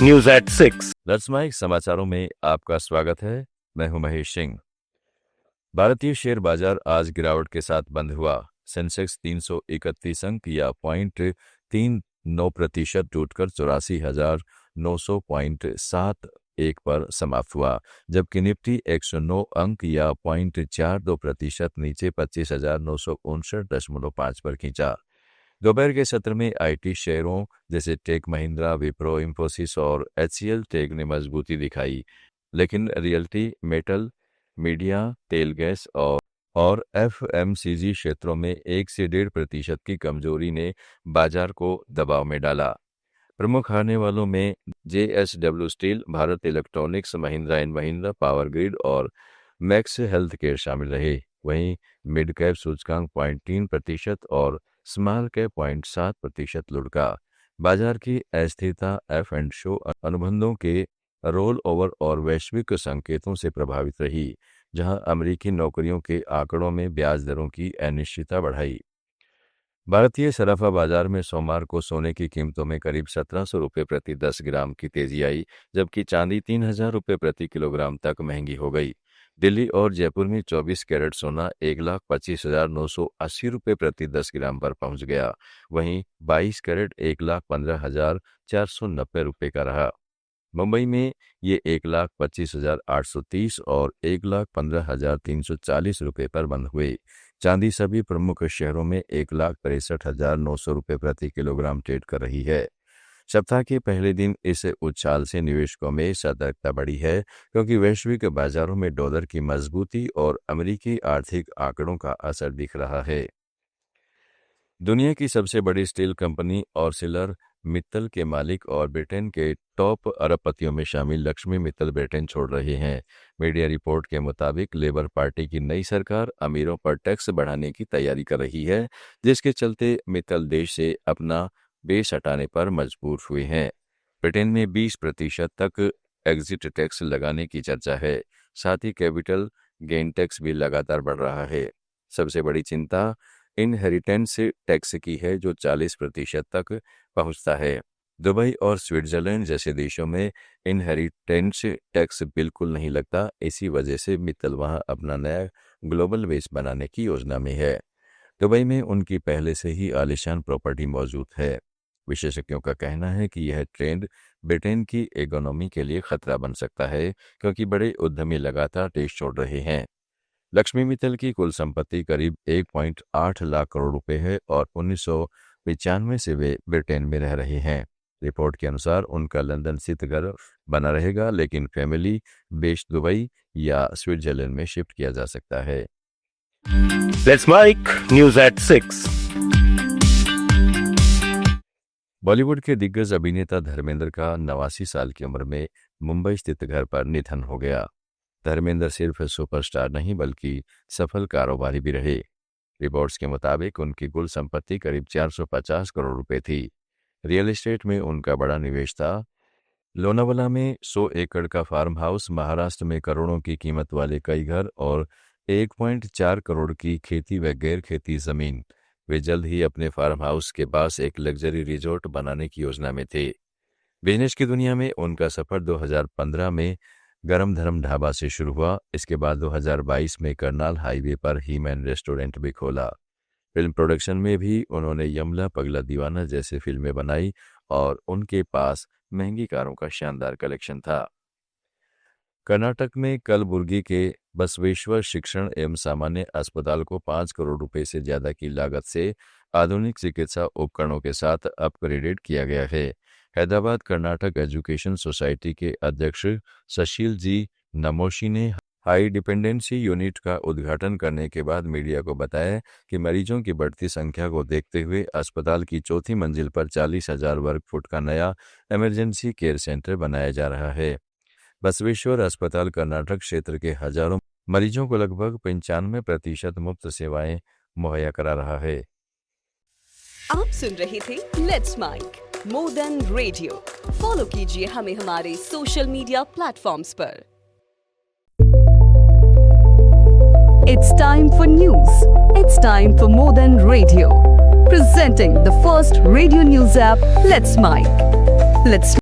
News at 6। लट्समाइक समाचारों में आपका स्वागत है। मैं हूं महेश सिंह। भारतीय शेयर बाजार आज गिरावट के साथ बंद हुआ। सेंसेक्स 331 अंक या 0.39% टूटकर 84,900.71 पर समाप्त हुआ, जबकि निफ्टी 109 अंक या 0.42% नीचे 25,959.5 पर खींचा। दोपहर के सत्र में आईटी शेयरों जैसे टेक महिंद्रा, विप्रो, इंफोसिस और एचसीएल टेक ने मजबूती दिखाई, लेकिन रियल्टी, मेटल, मीडिया, तेल गैस और एफएमसीजी क्षेत्रों में 1 से 1.5% की कमजोरी ने बाजार को दबाव में डाला। प्रमुख हारने वालों में JSW steel, Bharat electronics, Mahindra and Mahindra, power grid और मैक्स हेल्थ केयर शामिल रहे। वहीं मिड कैप सूचकांक 0.3% और स्मॉल कैप 0.7% लुढ़का। बाजार की अस्थिरता एफ एंड शो अनुबंधों के रोल ओवर और वैश्विक संकेतों से प्रभावित रही, जहां अमेरिकी नौकरियों के आंकड़ों में ब्याज दरों की अनिश्चितता बढ़ाई। भारतीय सराफा बाजार में सोमवार को सोने की कीमतों में करीब 1700 रुपये प्रति 10 ग्राम की तेजी आई, जबकि चांदी 3000 रुपये प्रति किलोग्राम तक महंगी हो गई। दिल्ली और जयपुर में 24 कैरेट सोना 1,25,980 रुपये प्रति 10 ग्राम पर पहुंच गया। वहीं 22 कैरेट 1,15,490 रुपये का रहा। मुंबई में ये 1,25,830 और 1,15,340 रुपये पर बंद हुए। चांदी सभी प्रमुख शहरों में 1,63,900 रुपये प्रति किलोग्राम ट्रेड कर रही है। सप्ताह के पहले दिन इस उछाल से निवेशकों में सतर्कता बढ़ी है, क्योंकि वैश्विक बाजारों में डॉलर की मजबूती और अमेरिकी आर्थिक आंकड़ों का असर दिख रहा है। दुनिया की सबसे बड़ी स्टील कंपनी आर्सेलर मित्तल के मालिक और ब्रिटेन के टॉप अरबपतियों में शामिल लक्ष्मी मित्तल ब्रिटेन छोड़ रहे हैं। मीडिया रिपोर्ट के मुताबिक लेबर पार्टी की नई सरकार अमीरों पर टैक्स बढ़ाने की तैयारी कर रही है, जिसके चलते मित्तल देश से अपना बेस हटाने पर मजबूर हुए हैं। ब्रिटेन में 20% तक एग्जिट टैक्स लगाने की चर्चा है। साथ ही कैपिटल गेन टैक्स भी लगातार बढ़ रहा है। सबसे बड़ी चिंता इनहेरिटेंस टैक्स की है, जो 40% तक पहुंचता है। दुबई और स्विट्जरलैंड जैसे देशों में इनहेरिटेंस टैक्स बिल्कुल नहीं लगता। इसी वजह से मित्तल वहां अपना नया ग्लोबल बेस बनाने की योजना में है। दुबई में उनकी पहले से ही आलीशान प्रॉपर्टी मौजूद है। विशेषज्ञों का कहना है कि यह ट्रेंड ब्रिटेन की इकोनॉमी के लिए खतरा बन सकता है, क्योंकि बड़े उद्यमी लगातार देश छोड़ रहे हैं। लक्ष्मी मित्तल की कुल संपत्ति करीब 1.8 लाख करोड़ रुपए है और 1995 से वे ब्रिटेन में रह रहे हैं। रिपोर्ट के अनुसार उनका लंदन स्थित घर बना रहेगा, लेकिन फैमिली बेस दुबई या स्विट्जरलैंड में शिफ्ट किया जा सकता है। Let's mic news at 6। Bollywood के दिग्गज अभिनेता धर्मेंद्र का 89 साल की उम्र में मुंबई स्थित घर पर निधन हो गया। धर्मेंद्र सिर्फ सुपरस्टार नहीं बल्कि सफल कारोबारी भी रहे। रिपोर्ट्स के मुताबिक उनकी कुल संपत्ति करीब 450 करोड़ रुपए थी। रियल एस्टेट में उनका बड़ा निवेश था। लोनावाला में 100 एकड़ का फार्म हाउस, महाराष्ट्र में करोड़ों की कीमत वाले कई घर और 1.4 करोड़ की खेती व गैर खेती जमीन। वे जल्द ही अपने फार्म हाउस के पास एक लग्जरी रिजॉर्ट बनाने की योजना में थे। बिजनेस की दुनिया में उनका सफर 2015 में गरम धर्म ढाबा से शुरू हुआ। इसके बाद 2022 में करनाल हाईवे पर हीमैन रेस्टोरेंट भी खोला। फिल्म प्रोडक्शन में भी उन्होंने यमला पगला दीवाना जैसे फिल्में बनाई और उनके पास महंगी कारों का शानदार कलेक्शन था। कर्नाटक में कलबुर्गी के बसवेश्वर शिक्षण एवं सामान्य अस्पताल को 5 करोड़ रुपए से ज्यादा की लागत से आधुनिक चिकित्सा उपकरणों के साथ अपग्रेडेड किया गया है। हैदराबाद कर्नाटक एजुकेशन सोसाइटी के अध्यक्ष सशील जी नमोशी ने हाई डिपेंडेंसी यूनिट का उद्घाटन करने के बाद मीडिया को बताया कि मरीजों की बढ़ती संख्या को देखते हुए अस्पताल की चौथी मंजिल पर 40,000 वर्ग फुट का नया इमरजेंसी केयर सेंटर बनाया जा रहा है। बसवेश्वर अस्पताल कर्नाटक क्षेत्र के हजारों मरीजों को लगभग 95% मुफ्त सेवाएं मुहैया करा रहा है। आप सुन रहे थे let's mic more than radio. Follow कीजिए हमें हमारे सोशल मीडिया प्लेटफॉर्म्स पर। It's time for news. It's time for more than radio. Presenting the first radio news app, Let's Mic. Let's